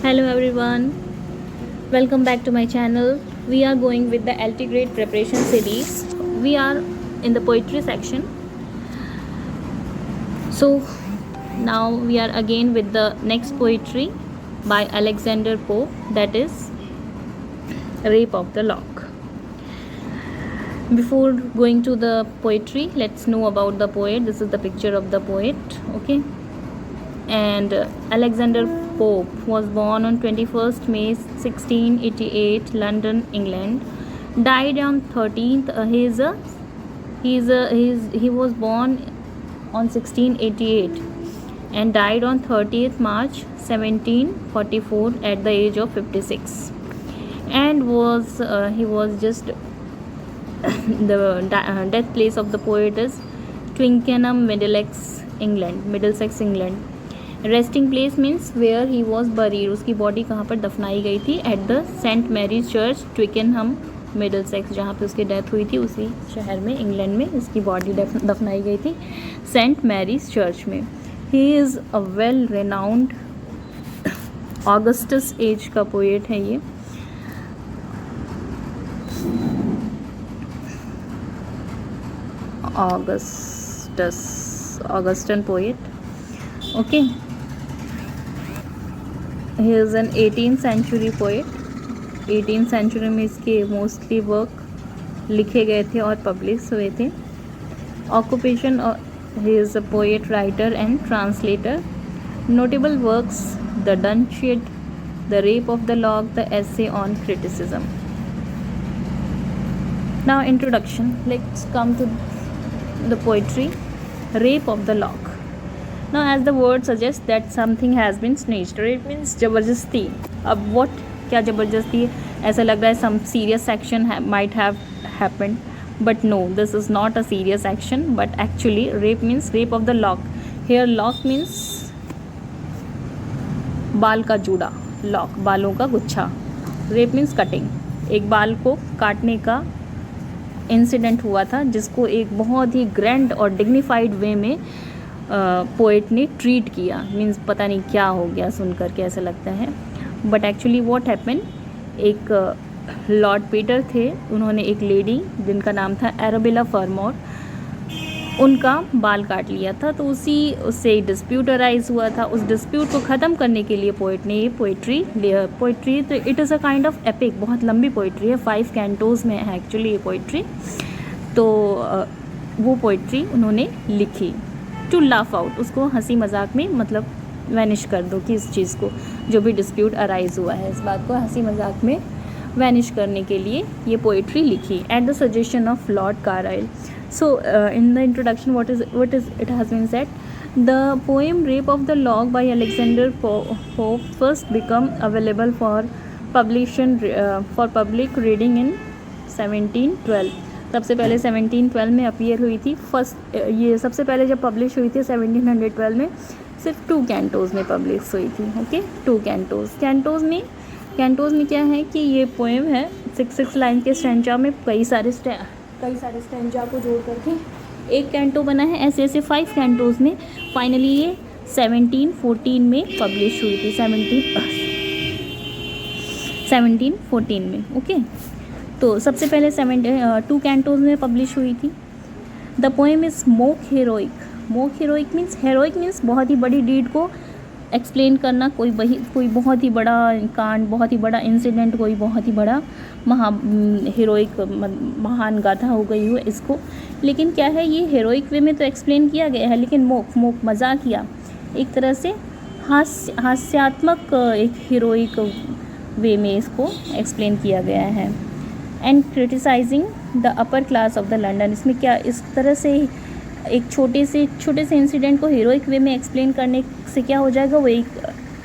Hello everyone, welcome back to my channel. We are going with the LT grade preparation series. We are in the poetry section. So now we are again with the next poetry by Alexander Pope, that is Rape of the Lock. Before going to the poetry, let's know about the poet. This is the picture of the poet, okay? And Alexander Pope was born on 21st May 1688, London, England. Died on 13th. He was born on 1688 and died on 30th March 1744 at the age of 56. And he was just the death place of the poet is Twickenham, Middlesex, England. Resting place means where he was buried, उसकी body कहाँ पर दफनाई गई थी? At the saint Mary's church, Twickenham, Middlesex, जहाँ पे उसकी death हुई थी उसी शहर में, इंग्लैंड में इसकी बॉडी दफनाई गई थी, सेंट मैरीज चर्च में. He is a well renowned Augustus age का पोएट है ये. Augustan poet, okay. He is an 18th century poet. 18th century में इसके मोस्टली वर्क लिखे गए थे और पब्लिश हुए थे. Occupation, he is a poet, writer and translator. Notable works: the Dunciad, the rape of the lock, the essay on criticism. Now introduction. Let's come to the poetry. Rape of the Lock. Now, as the word suggests, that something has been snatched. Rape means जबरदस्ती. अब what, क्या ज़बरदस्ती है? ऐसा लग रहा है some serious action might have happened, but no, this is not a serious action. But actually, rape means rape of the lock. Here, lock means बाल का जूड़ा, lock बालों का गुच्छा. Rape means cutting. एक बाल को काटने का इंसिडेंट हुआ था जिसको एक बहुत ही ग्रैंड और डिग्निफाइड वे में पोएट ने ट्रीट किया. मीन्स पता नहीं क्या हो गया, सुन कर के ऐसा लगता है. बट एक्चुअली व्हाट हैपन, एक लॉर्ड पीटर थे, उन्होंने एक लेडी जिनका नाम था एराबेला फर्मोर, उनका बाल काट लिया था. तो उससे डिस्प्यूट अराइज हुआ था. उस डिस्प्यूट को ख़त्म करने के लिए पोएट ने ये पोइट्री तो it is a kind of epic, बहुत लंबी पोइट्री है, 5 कैंटोज़ में है एक्चुअली ये पोइट्री. तो वो पोइट्री उन्होंने लिखी टू लाफ आउट, उसको हंसी मजाक में मतलब वैनिश कर दो कि इस चीज़ को, जो भी डिस्प्यूट अराइज हुआ है, इस बात को हंसी मजाक में वैनिश करने के लिए ये पोइट्री लिखी at the suggestion of Lord Carlyle. So, in the introduction, what is it has been said, the poem "Rape of the Lock" by Alexander Pope first became available for public reading in 1712. सबसे पहले 1712 में appear हुई थी. ये सबसे पहले जब publish हुई थी 1712 में, सिर्फ 2 कैंटोज़ में पब्लिश हुई थी. ओके, 2 कैंटोज़. कैंटोज़ में क्या है कि ये पोएम है 6 लाइन के स्टैंजा में, कई सारे स्टैंजा को जोड़ करके एक कैंटो बना है. ऐसे 5 कैंटोज़ में फाइनली ये 1714 में पब्लिश हुई थी. 1714 में. ओके, तो सबसे पहले 2 कैंटोज़ में पब्लिश हुई थी. The poem is mock heroic means बहुत ही बड़ी डीड को एक्सप्लेन करना, कोई बहुत ही बड़ा कांड, बहुत ही बड़ा इंसिडेंट, कोई बहुत ही बड़ा हीरोइक महान गाथा हो गई हो इसको. लेकिन क्या है, ये हीरोइक वे में तो एक्सप्लेन किया गया है, लेकिन मोक मजाकिया, एक तरह से हास्यात्मक एक हीरोइक वे में इसको एक्सप्लेन किया गया है. And criticising the upper class of the London. इसमें क्या, इस तरह से एक छोटे से इंसिडेंट को हीरोइक वे में एक्सप्लेन करने से क्या हो जाएगा, वो एक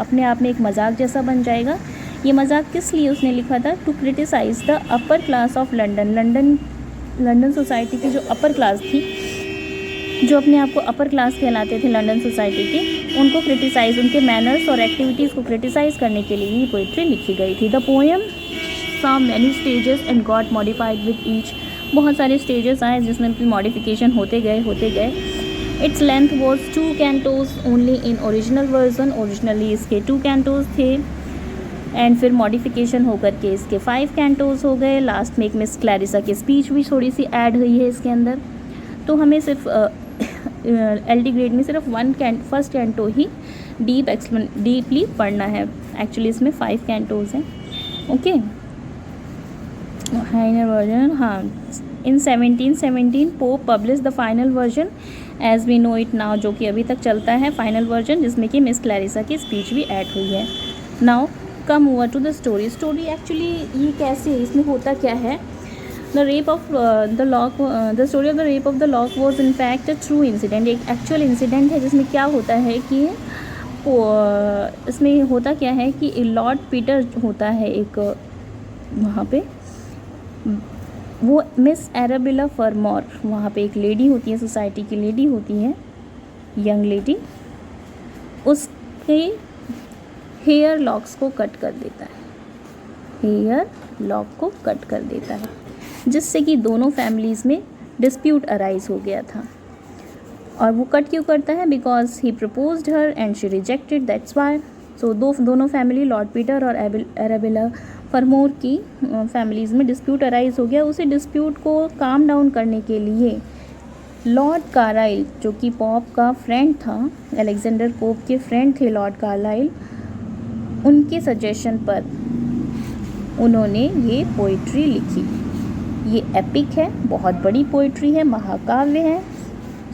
अपने आप में एक मजाक जैसा बन जाएगा. ये मजाक किस लिए उसने लिखा था? To criticise the upper class of London society की जो अपर क्लास थी, जो अपने आप को अपर क्लास कहलाते थे लंदन सोसाइटी के, उनको क्रिटिसाइज़, उनके मैनर्स और एक्टिविटीज़ को क्रिटिसाइज़ करने के लिए ये पोइट्री लिखी गई थी. The poem saw many stages and got modified with each. बहुत सारे स्टेजेस आए जिसमें मॉडिफिकेशन होते गए. Its length was 2 cantos only in original version. Originally इसके 2 कैंटोज थे. एंड फिर मॉडिफिकेशन होकर के इसके 5 कैंटोस हो गए। लास्ट में एक मिस क्लैरिसा की स्पीच भी थोड़ी सी ऐड हुई है इसके अंदर। तो हमें सिर्फ LD ग्रेड में सिर्फ फर्स्ट कैंटो ही डीपली पढ़ना है। एक्चुअली इसमें 5 कैंटोज हैं। ओके, फाइनल वर्जन, हाँ, in 1717 Pope publish the final version as we know it now, जो कि अभी तक चलता है फाइनल वर्जन, जिसमें कि मिस क्लैरिसा की स्पीच भी ऐड हुई है। Now come over to the story. Story actually ये कैसे है, इसमें होता क्या है? The story of the rape of the lock was in fact a true incident. एक एक्चुअल इंसिडेंट है जिसमें क्या होता है कि इसमें होता क्या है कि लॉर्ड पीटर होता है एक वहाँ पे, वो मिस एराबेला फरमोर, वहाँ पे एक लेडी होती है, सोसाइटी की लेडी होती है, यंग लेडी, उसके हेयर लॉक्स को कट कर देता है, हेयर लॉक को कट कर देता है, जिससे कि दोनों फैमिलीज़ में डिस्प्यूट अराइज हो गया था। और वो कट क्यों करता है? Because he proposed her and she rejected, that's why. So दोनों फैमिली, लॉर्ड पीटर और एराबेला फरमोर की फैमिलीज़ में डिस्प्यूट अराइज हो गया। उसी डिस्प्यूट को काम डाउन करने के लिए लॉर्ड कार्लाइल, जो कि पॉप का फ्रेंड था, अलेक्जेंडर पोप के फ्रेंड थे लॉर्ड कार्लाइल, उनके सजेशन पर उन्होंने ये पोइट्री लिखी। ये एपिक है, बहुत बड़ी पोइट्री है, महाकाव्य है।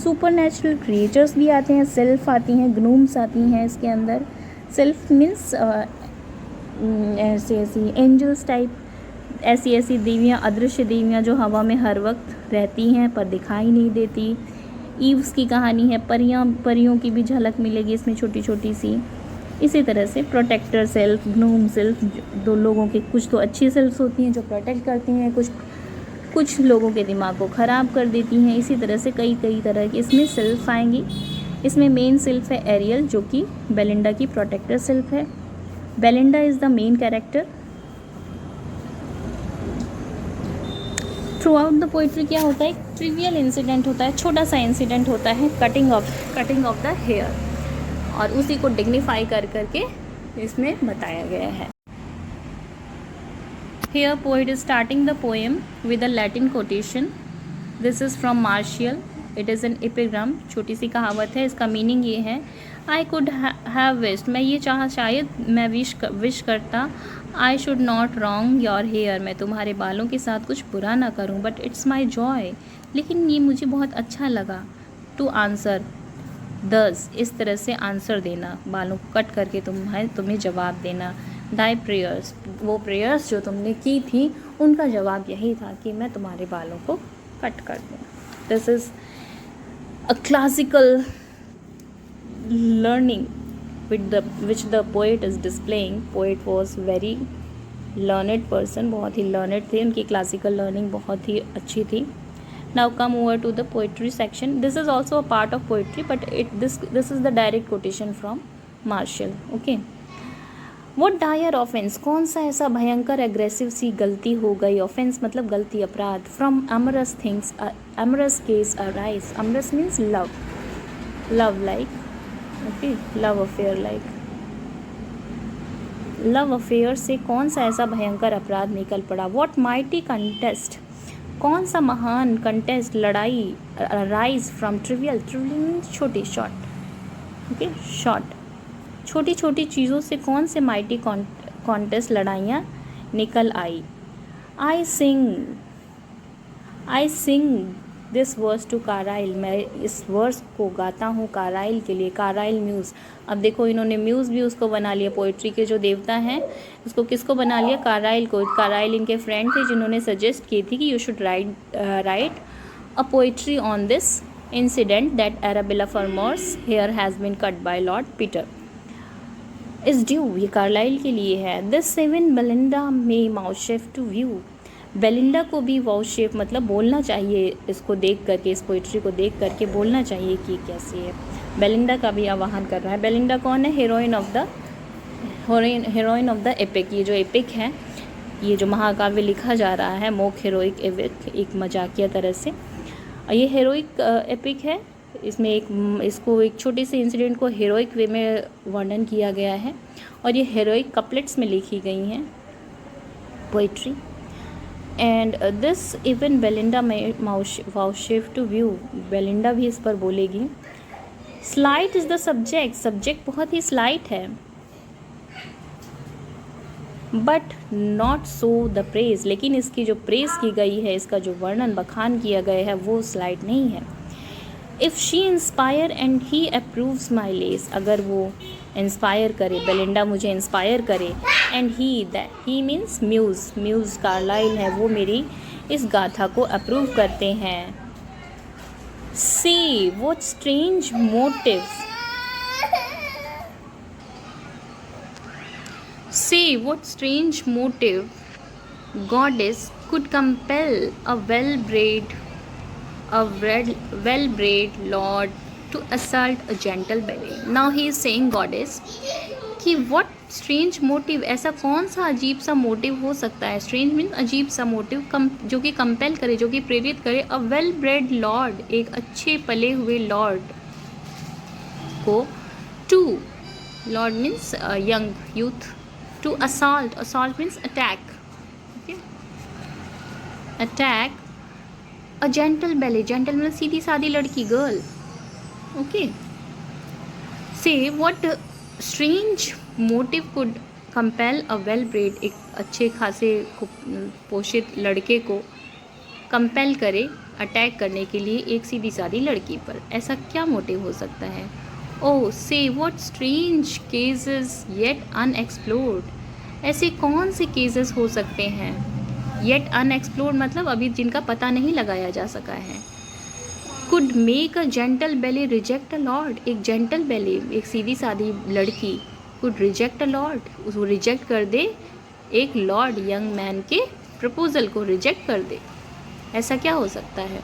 सुपर नेचुरल क्रिएचर्स भी आते हैं, सेल्फ आती हैं, ग्नोम्स आती हैं इसके अंदर। सेल्फ मीन्स ऐसी एंजल्स टाइप, ऐसी देवियाँ, अदृश्य देवियाँ जो हवा में हर वक्त रहती हैं पर दिखाई नहीं देती। ईव्स की कहानी है, परियों की भी झलक मिलेगी इसमें छोटी छोटी सी। इसी तरह से प्रोटेक्टर सेल्फ, ग्नोम सेल्फ, दो लोगों के कुछ तो अच्छी सेल्फ होती हैं जो प्रोटेक्ट करती हैं, कुछ लोगों के दिमाग को ख़राब कर देती हैं। इसी तरह से कई तरह की इसमें सेल्फ आएंगी। इसमें मेन सेल्फ है एरियल, जो कि बेलिंडा की प्रोटेक्टर सेल्फ है। Belinda is the main character. Through out the poetry क्या होता है? ट्रिवियल इंसिडेंट होता है, छोटा सा इंसिडेंट होता है, कटिंग ऑफ द हेयर, और उसी को डिग्निफाई करके इसमें बताया गया है। Here poet is starting the poem with a Latin quotation. This is from Martial. It is an epigram. छोटी सी कहावत है, इसका मीनिंग ये है, I could have wished, मैं ये शायद मैं विश करता, I should not wrong your hair, मैं तुम्हारे बालों के साथ कुछ बुरा ना करूं, but it's my joy, लेकिन ये मुझे बहुत अच्छा लगा, to answer thus, इस तरह से आंसर देना, बालों को कट करके तुम्हें जवाब देना। दाई प्रेयर्स, वो प्रेयर्स जो तुमने की थी उनका जवाब यही था कि मैं तुम्हारे बालों को कट कर दूँ। This is a classical learning which the poet is displaying. Poet was very learned person, बहुत ही लर्नेड थे, उनकी क्लासिकल लर्निंग बहुत ही अच्छी थी। Now come over to the poetry section. This is also a part of poetry, but this is the direct quotation from Martial. Okay. What dire offense? कौन सा ऐसा भयंकर एग्रेसिव सी गलती हो गई? ऑफेंस मतलब गलती, अपराध। From amorous things, amorous case arise. Amorous means love, love like, okay, love affair like. Love affair से कौन सा ऐसा भयंकर अपराध निकल पड़ा? What mighty contest? कौन सा महान कंटेस्ट, लड़ाई, rise from trivial, trivial means छोटी, शॉर्ट, ओके, शॉर्ट, छोटी छोटी चीज़ों से कौन से माइटी कॉन्टेस्ट, लड़ाइयाँ निकल आई। I sing this verse to Carlyle, मैं इस वर्स को गाता हूँ कार्लाइल के लिए। कार्लाइल म्यूज़, अब देखो इन्होंने म्यूज़ भी उसको बना लिया, पोइट्री के जो देवता हैं उसको किसको बना लिया? कार्लाइल को। कार्लाइल इनके फ्रेंड थे जिन्होंने सजेस्ट की थी कि you should write a poetry on this incident that Arabella Fermor's hair has been cut by Lord Peter is due, ये कार्लाइल के लिए है। This seven Belinda may vouchsafe to view, Belinda को भी वाउशेफ मतलब बोलना चाहिए, इसको देख करके, इस पोइट्री को देख करके बोलना चाहिए कि कैसी है। बेलिंडा का भी आवाहन कर रहा है। बेलिंडा कौन है? Heroine of the epic. ये जो एपिक है, ये जो महाकाव्य लिखा जा रहा है, मोक हीरोइक एपिक, एक मजाकिया तरह से, ये हीरोइक एपिक है। इसमें इसको एक छोटे से इंसिडेंट को हीरोइक वे में वर्णन किया गया है और ये हीरोइक कपलेट्स में लिखी गई हैं poetry. And this even Belinda vouchsafe to view, Belinda भी इस पर बोलेगी। Slight is the subject, subject बहुत ही स्लाइट है, but not so the praise, लेकिन इसकी जो प्रेज की गई है, इसका जो वर्णन बखान किया गया है वो स्लाइट नहीं है। If she inspire and he approves my lays, अगर वो इंस्पायर करे, बेलिंडा मुझे इंस्पायर करे, and he means muse Carlyle है, वो मेरी इस गाथा को अप्रूव करते हैं। See what strange motive, say what strange motive goddess could compel a well-bred lord to assault a gentle belly. Now he is saying goddess कि what strange motive, ऐसा कौन सा अजीब सा मोटिव हो सकता है। strange मीन अजीब सा मोटिव, जो कि कंपेल करे, जो कि प्रेरित करे a well-bred lord, एक अच्छे पले हुए लॉर्ड को, to Lord means young youth, to assault means attack, okay, attack a gentle belly, gentle means सीधी सादी लड़की, girl, okay. Say what strange motive could compel a well bred, एक अच्छे खासे पोषित लड़के को कंपेल करे अटैक करने के लिए एक सीधी सादी लड़की पर, ऐसा क्या मोटिव हो सकता है। Oh, say what strange cases yet unexplored, ऐसे कौन से केसेस हो सकते हैं। yet unexplored मतलब अभी जिनका पता नहीं लगाया जा सका है। could make a gentle belly reject a lord, एक gentle belly, एक सीधी सादी लड़की could reject a lord, उसको रिजेक्ट कर दे, एक लॉर्ड यंग मैन के प्रपोजल को रिजेक्ट कर दे, ऐसा क्या हो सकता है।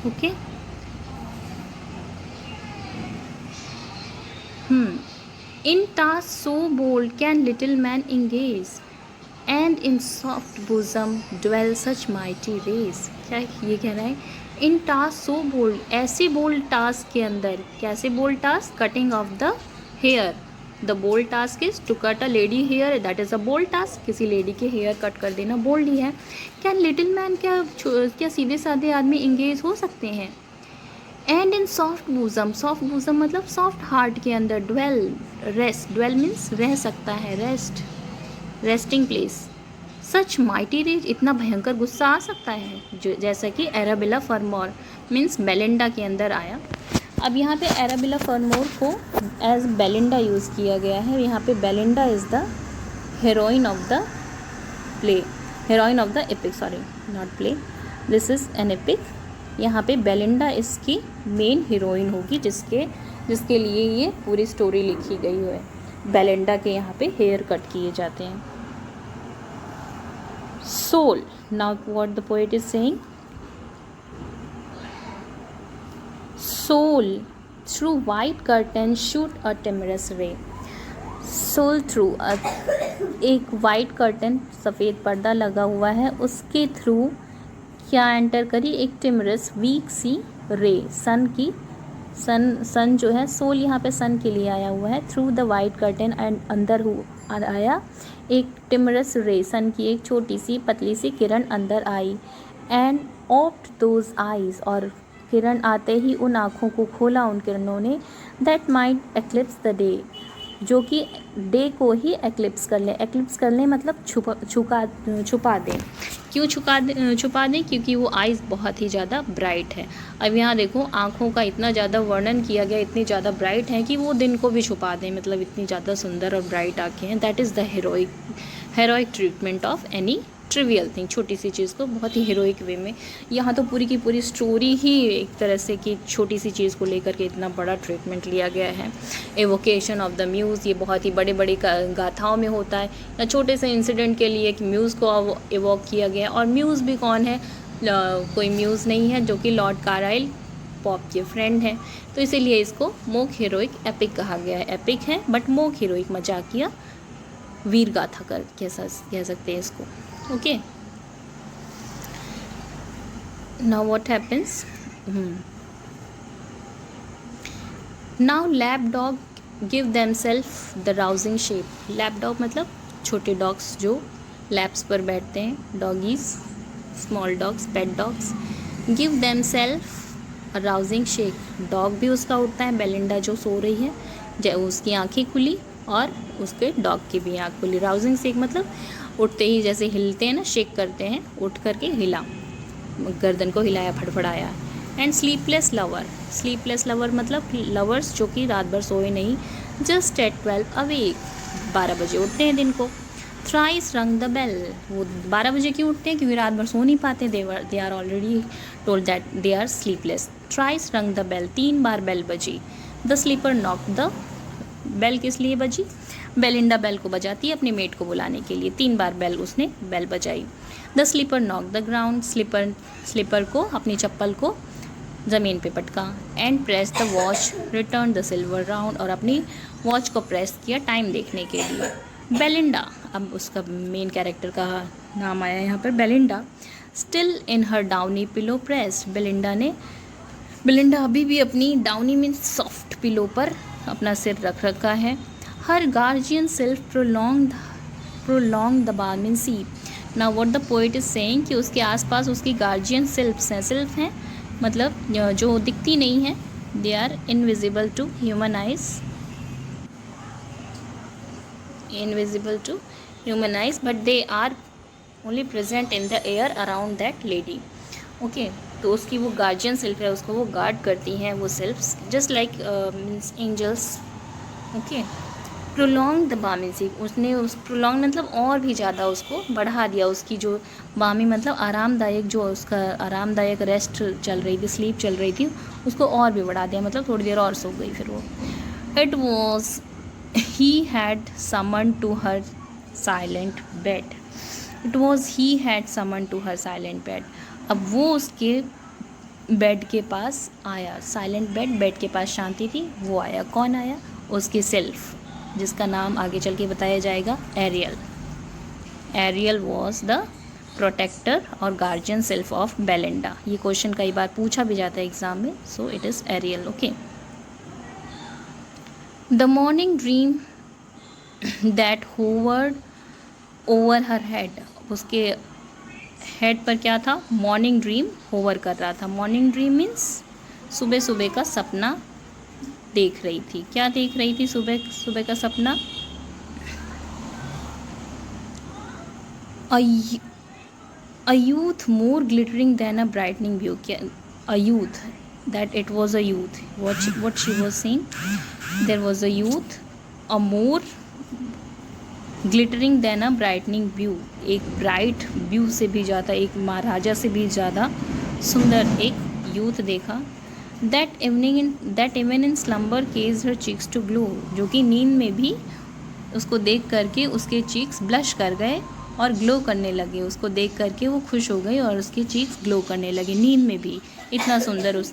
Okay In task so bold can little man engage, and in soft bosom dwell such mighty rays. क्या ये कह रहा है, इन टास्क सो बोल्ड, ऐसे बोल्ड टास्क के अंदर, कैसे bold task, cutting off the hair, the bold task is to cut a lady hair, that is a bold task, किसी लेडी के हेयर कट कर देना बोल्ड ही है। क्या लिटिल मैन, क्या सीधे साधे आदमी इंगेज हो सकते हैं। And in soft bosom, soft bosom मतलब सॉफ्ट हार्ट के अंदर, ड्वेल रेस्ट, ड्वेल मीन्स रह सकता है, रेस्ट, रेस्टिंग प्लेस, सच माइटी रेज, इतना भयंकर गुस्सा आ सकता है, जो जैसा कि एराबिला फर्मोर मीन्स बेलिंडा के अंदर आया। अब यहाँ पे एराबिला फर्मोर को एज बेलिंडा यूज़ किया गया है। यहाँ पे Belinda is the heroine of the play, heroine of the epic, sorry not play, this is an epic. यहाँ पे बेलिंडा इसकी मेन हीरोइन होगी, जिसके लिए ये पूरी स्टोरी लिखी गई है। बेलिंडा के यहाँ पे हेयर कट किए जाते हैं। Sol, now what the poet is saying, Sol through white curtain shoot a timorous ray, Sol through, एक वाइट कर्टन, सफ़ेद पर्दा लगा हुआ है, उसके थ्रू क्या एंटर करी, एक टिमरस वीक सी रे, सन की, सन जो है, सोल यहाँ पे सन के लिए आया हुआ है, through the white curtain, and अंदर आया एक टिमरस रे, सन की एक छोटी सी पतली सी किरण अंदर आई, एंड ओप्ड दोज आइज, और किरण आते ही उन आँखों को खोला उन किरणों ने, that might eclipse the day, जो कि डे को ही एक्लिप्स कर ले, एक्लिप्स कर ले मतलब छुपा दें। क्यों छुपा दें, क्योंकि वो आइज़ बहुत ही ज़्यादा ब्राइट है। अब यहाँ देखो आँखों का इतना ज़्यादा वर्णन किया गया, इतनी ज़्यादा ब्राइट है कि वो दिन को भी छुपा दें, मतलब इतनी ज़्यादा सुंदर और ब्राइट आँखें हैं। That is the heroic treatment of any trivial thing, छोटी सी चीज़ को बहुत ही हीरोइक वे में। यहाँ तो पूरी की पूरी स्टोरी ही एक तरह से कि छोटी सी चीज़ को लेकर के इतना बड़ा ट्रीटमेंट लिया गया है। एवोकेशन ऑफ द म्यूज़, ये बहुत ही बड़े बड़े गाथाओं में होता है, या छोटे से इंसिडेंट के लिए एक म्यूज़ को एवोक किया गया। और म्यूज़ भी कौन है, कोई म्यूज़ नहीं है, जो कि लॉर्ड कार्लाइल पॉप के फ्रेंड हैं, तो इसीलिए इसको मोक हीरोइक एपिक कहा गया है। एपिक है बट मोक हीरोइक, मजाकिया वीर गाथा कह सकते हैं इसको। Okay Now what happens? Now lap dog give themselves the rousing shape. Lap dog मतलब छोटे डॉग्स जो लैप्स पर बैठते हैं, doggies, small dogs, pet dogs, give themselves a rousing shake. Dog भी उसका उठता है, बेलिंडा जो सो रही है, उसकी आंखें खुली और उसके डॉग की भी आँख खुली. राउजिंग शेक मतलब उठते ही जैसे हिलते हैं ना, शेक करते हैं, उठ करके हिला, गर्दन को हिलाया, फड़फड़ाया. And sleepless lover. Sleepless lover मतलब लवर्स जो कि रात भर सोए नहीं, जस्ट एट 12 अवेक, 12 बजे उठते हैं दिन को. Thrice rang the bell. वो 12 बजे क्यों उठते हैं? क्योंकि रात भर सो नहीं पाते. They are already told that they are sleepless. Thrice rang the bell. 3 बार बेल बजी. The slipper knock the bell. किस लिए बजी? बेलिंडा बेल को बजाती है अपने मेट को बुलाने के लिए. 3 बार उसने बेल बजाई. The slipper knock the ground. Slipper को, अपनी चप्पल को ज़मीन पे पटका. And press the watch, return the silver round. और अपनी वॉच को प्रेस किया टाइम देखने के लिए. बेलिंडा, अब उसका मेन कैरेक्टर का नाम आया यहाँ पर, Belinda. Still in her downy pillow pressed. Belinda अभी भी अपनी डाउनी मीन्स सॉफ्ट पिलो पर अपना सिर रख रखा है. Her guardian self prolong the bar mean sea. Now what the poet is saying कि उसके आसपास उसकी गार्जियन सेल्फ हैं, मतलब जो दिखती नहीं है. They are invisible to human eyes, but they are only present in the air around that lady. Okay, तो उसकी वो गार्जियन सेल्फ है, उसको वो गार्ड करती हैं वो sylphs, just like means angels. Okay. Prolong the balmy sea. उसने उस प्रोलॉन्ग मतलब और भी ज़्यादा उसको बढ़ा दिया. उसकी जो बामी मतलब आरामदायक, जो उसका आरामदायक रेस्ट चल रही थी, स्लीप चल रही थी, उसको और भी बढ़ा दिया. मतलब थोड़ी देर और सो गई फिर वो. It was he had summoned to her silent bed. He had summoned to her silent bed. अब वो उसके बेड के पास आया. साइलेंट बेड के पास शांति थी, वो आया. कौन आया? उसकी सेल्फ, जिसका नाम आगे चल के बताया जाएगा, Ariel. Ariel was the protector और गार्जियन सेल्फ ऑफ बेलिंडा. ये क्वेश्चन कई बार पूछा भी जाता है एग्जाम में. So it is Ariel. Okay. The morning dream that hovered over her head. उसके हेड पर क्या था? मॉर्निंग ड्रीम होवर कर रहा था. मॉर्निंग ड्रीम मीन्स सुबह सुबह का सपना देख रही थी. क्या देख रही थी सुबह सुबह का सपना? A youth more glittering than a brightening view. A youth, that it was a youth. What she was saying? There was a youth, a more glittering than a brightening view. एक ब्राइट व्यू से भी ज़्यादा, एक महाराजा से भी ज़्यादा सुंदर एक यूथ देखा. That even in slumber caused her cheeks to glow. जो कि नींद में भी उसको देख करके उसके चीक्स ब्लश कर गए और ग्लो करने लगे. उसको देख करके वो खुश हो गई और उसके चीक्स ग्लो करने लगे नींद में भी. इतना सुंदर उसने